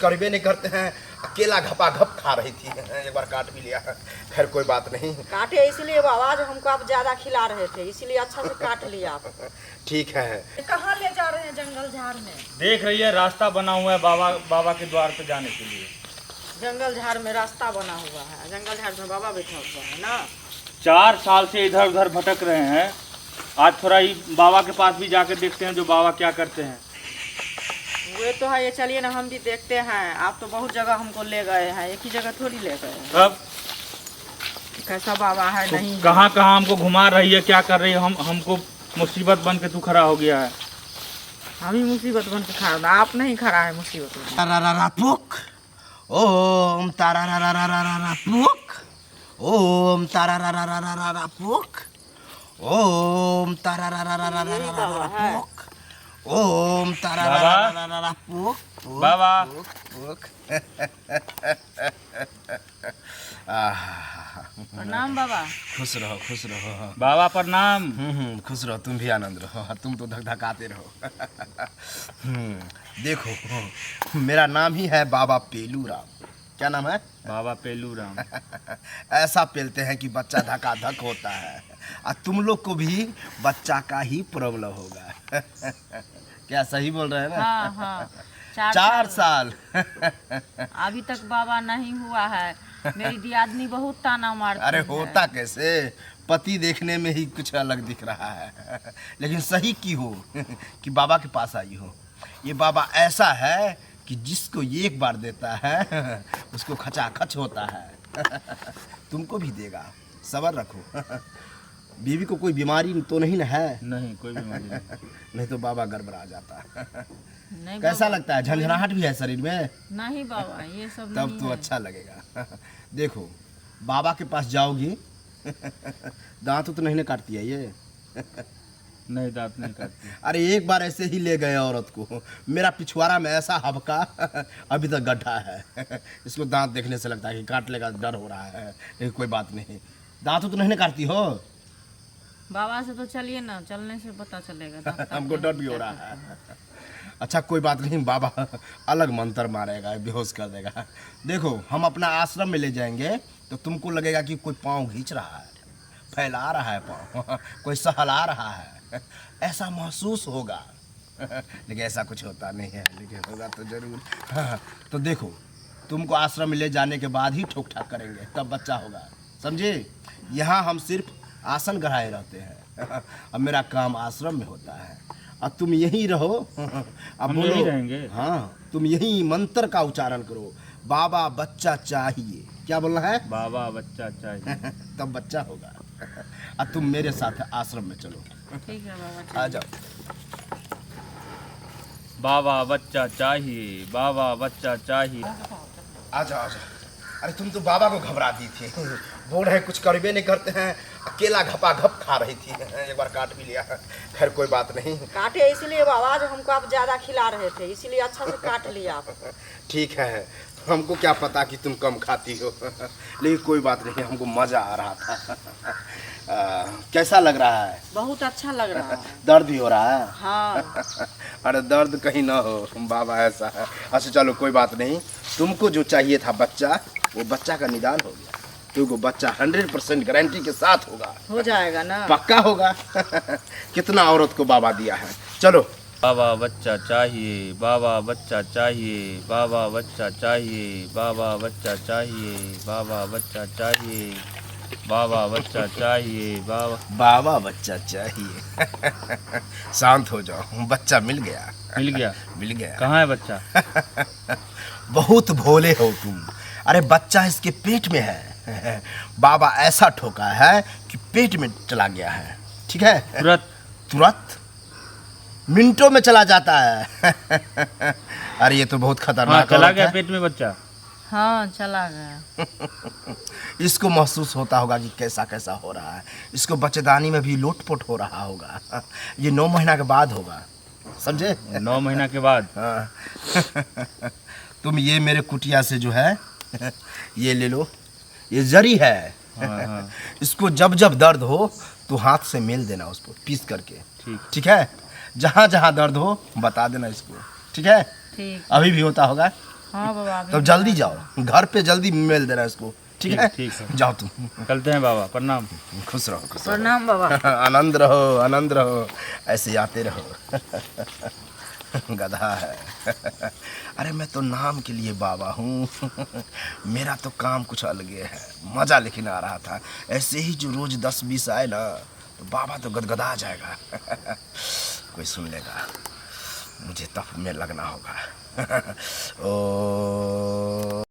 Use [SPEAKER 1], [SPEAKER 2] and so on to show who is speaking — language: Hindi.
[SPEAKER 1] करबे नहीं करते हैं। अकेला घपा घप खा रही थी, एक बार काट भी लिया। खैर कोई बात नहीं।
[SPEAKER 2] काटे इसलिए बाबा जो हमको आप ज्यादा खिला रहे थे, इसीलिए अच्छा से काट लिया आप।
[SPEAKER 1] ठीक है।
[SPEAKER 2] कहाँ ले जा रहे हैं जंगल झाड़ में?
[SPEAKER 3] देख रही है रास्ता बना हुआ है बाबा के द्वार पे जाने के लिए।
[SPEAKER 2] जंगल झाड़ में रास्ता बना हुआ है, जंगल झाड़ में बाबा बैठा हुआ है ना।
[SPEAKER 3] 4 साल से इधर उधर भटक रहे हैं, आज थोड़ा ही बाबा के पास भी जाकर देखते हैं जो बाबा क्या करते हैं।
[SPEAKER 2] वे तो है, ये चलिए ना हम भी देखते हैं। आप तो बहुत जगह हमको ले गए हैं, एक ही जगह थोड़ी ले गए हैं।
[SPEAKER 3] अब
[SPEAKER 2] कैसा बाबा है
[SPEAKER 3] तो
[SPEAKER 2] नहीं?
[SPEAKER 3] कहाँ कहाँ हमको घुमा रही है, क्या कर रही है, हमको मुसीबत बन के तू खड़ा हो गया है।
[SPEAKER 2] हम ही मुसीबत बन के खड़ा, आप नहीं खड़ा है मुसीबत में।
[SPEAKER 1] तारारारापुक, ओम तारारारारापुक, ओम तारारारारापुक, ओम तारारारारापुक, ओम तारारारारापुक।
[SPEAKER 3] बाबा
[SPEAKER 2] प्रणाम बाबा।
[SPEAKER 1] खुश रहो खुश रहो।
[SPEAKER 3] बाबा प्रणाम।
[SPEAKER 1] खुश रहो, तुम भी आनंद रहो, तुम तो धकधकाते रहो। देखो मेरा नाम ही है बाबा पेलू राम। क्या नाम है?
[SPEAKER 3] बाबा पेलू राम।
[SPEAKER 1] ऐसा पेलते हैं कि बच्चा धकाधक होता है, और तुम लोग को भी बच्चा का ही प्रॉब्लम होगा। क्या सही बोल रहे हैं ना?
[SPEAKER 2] हाँ हाँ,
[SPEAKER 1] 4 साल।
[SPEAKER 2] अभी तक बाबा नहीं हुआ है। मेरी दियादनी बहुत ताना मारती
[SPEAKER 1] अरे
[SPEAKER 2] है।
[SPEAKER 1] होता कैसे, पति देखने में ही कुछ अलग दिख रहा है, लेकिन सही की हो कि बाबा के पास आई हो। ये बाबा ऐसा है कि जिसको एक बार देता है उसको खचाखच होता है। तुमको भी देगा, सब्र रखो। बीवी को कोई बीमारी तो नहीं ना है?
[SPEAKER 3] नहीं कोई बीमारी नहीं।
[SPEAKER 1] नहीं तो बाबा गड़बड़ा जाता है।
[SPEAKER 2] नहीं
[SPEAKER 1] कैसा
[SPEAKER 2] बाबा,
[SPEAKER 1] लगता है? झंझनाहट भी है शरीर में?
[SPEAKER 2] नहीं बाबा, ये सब
[SPEAKER 1] तब
[SPEAKER 2] नहीं
[SPEAKER 1] तो
[SPEAKER 2] है।
[SPEAKER 1] अच्छा लगेगा। देखो बाबा के पास जाओगी, दांत तो नहीं ना काटती है ये?
[SPEAKER 3] नहीं दांत नहीं काटती।
[SPEAKER 1] अरे एक बार ऐसे ही ले गए औरत को, मेरा पिछवाड़ा में ऐसा हबका, अभी तक गड्ढा है। इसको दांत देखने से लगता है कि काट लेगा, डर हो रहा है, लेकिन कोई बात नहीं। दांत तो नहीं ना काटती हो?
[SPEAKER 2] बाबा से तो चलिए ना, चलने से पता चलेगा।
[SPEAKER 1] हमको डर भी हो रहा है। अच्छा कोई बात नहीं, बाबा अलग मंत्र मारेगा, बेहोश कर देगा। देखो हम अपना आश्रम में ले जाएंगे तो तुमको लगेगा कि कोई पाँव खींच रहा है, फैला रहा है पाँव, कोई सहला रहा है, ऐसा महसूस होगा। लेकिन ऐसा कुछ होता नहीं है, लेकिन होगा तो जरूर। हाँ, तो देखो तुमको आश्रम में ले जाने के बाद ही ठोक ठाक करेंगे, तब बच्चा होगा, समझे? यहाँ हम सिर्फ आसन गढ़ाए रहते हैं। अब मेरा काम आश्रम में होता है, अब तुम यहीं रहो। अब
[SPEAKER 3] हम
[SPEAKER 1] बोलो,
[SPEAKER 3] यहीं रहेंगे।
[SPEAKER 1] हाँ तुम यहीं मंत्र का उच्चारण करो, बाबा बच्चा चाहिए। क्या बोलना है?
[SPEAKER 3] बाबा बच्चा चाहिए।
[SPEAKER 1] तब बच्चा होगा। अब तुम मेरे साथ आश्रम में चलो।
[SPEAKER 2] ठीक है बाबा,
[SPEAKER 1] आ जाओ।
[SPEAKER 3] बाबा बच्चा चाहिए, बाबा बच्चा चाहिए।
[SPEAKER 1] आ जाओ आ जाओ। अरे तुम तो बाबा को घबरा दी थी, बोल रहे कुछ करबे नहीं करते हैं। अकेला घपा घप खा रही थी, एक बार काट भी लिया। खैर कोई बात नहीं।
[SPEAKER 2] काटे इसलिए बाबा जो हमको आप ज्यादा खिला रहे थे, इसीलिए अच्छा से काट लिया आप।
[SPEAKER 1] ठीक है, हमको क्या पता कि तुम कम खाती हो, लेकिन कोई बात नहीं, हमको मज़ा आ रहा था। कैसा लग रहा है?
[SPEAKER 2] बहुत अच्छा लग रहा है।
[SPEAKER 1] दर्द भी हो रहा है?
[SPEAKER 2] हाँ।
[SPEAKER 1] अरे दर्द कहीं ना हो, बाबा ऐसा है। अच्छा चलो कोई बात नहीं, तुमको जो चाहिए था बच्चा, वो बच्चा का निदान हो गया। तुमको बच्चा 100% गारंटी के साथ होगा।
[SPEAKER 2] हो जाएगा ना?
[SPEAKER 1] पक्का होगा। कितना औरत को बाबा दिया है। चलो।
[SPEAKER 3] बाबा बच्चा चाहिए, बाबा बच्चा चाहिए, बाबा बच्चा चाहिए, बाबा बच्चा चाहिए, बाबा बच्चा चाहिए, बाबा बच्चा चाहिए,
[SPEAKER 1] बाबा बच्चा चाहिए। शांत हो जाओ, बच्चा मिल गया।
[SPEAKER 3] मिल गया।
[SPEAKER 1] मिल गया।
[SPEAKER 3] कहाँ है बच्चा?
[SPEAKER 1] बहुत भोले हो तुम। अरे बच्चा इसके पेट में है। बाबा ऐसा ठोका है कि पेट में चला गया है। ठीक है?
[SPEAKER 3] तुरंत?
[SPEAKER 1] तुरंत मिनटों में चला जाता है। अरे ये तो बहुत खतरनाक।
[SPEAKER 3] हाँ, चला
[SPEAKER 1] औरत
[SPEAKER 3] गया
[SPEAKER 1] है।
[SPEAKER 3] पेट में बच्चा।
[SPEAKER 2] हाँ चला गया।
[SPEAKER 1] इसको महसूस होता होगा कि कैसा कैसा हो रहा है। इसको बच्चेदानी में भी लोटपोट हो रहा होगा। ये 9 महीना के बाद होगा, समझे?
[SPEAKER 3] 9 महीना के बाद।
[SPEAKER 1] हाँ। तुम ये मेरे कुटिया से जो है ये ले लो, ये जरी है।
[SPEAKER 3] हाँ।
[SPEAKER 1] इसको जब जब दर्द हो तो हाथ से मेल देना उसको पीस करके।
[SPEAKER 3] ठीक।
[SPEAKER 1] ठीक है? जहाँ जहाँ दर्द हो बता देना इसको। ठीक है?
[SPEAKER 2] ठीक।
[SPEAKER 1] अभी भी होता होगा?
[SPEAKER 2] हाँ बाबा अभी
[SPEAKER 1] तब जल्दी जाओ, घर पे जल्दी मिल देना इसको, ठीक है?
[SPEAKER 3] ठीक है।
[SPEAKER 1] जाओ तुम,
[SPEAKER 3] निकलते हैं बाबा, प्रणाम।
[SPEAKER 1] खुश रहो, खुश रहो।
[SPEAKER 2] प्रणाम बाबा।
[SPEAKER 1] आनंद रहो, आनंद रहो, ऐसे आते रहो। गधा है। अरे मैं तो नाम के लिए बाबा हूँ। मेरा तो काम कुछ अलग है, मजा लेकिन आ रहा था। ऐसे ही जो रोज 10-20 आए ना तो बाबा तो गदगदा जाएगा। कोई सुन लेगा, मुझे तप में लगना होगा। ओ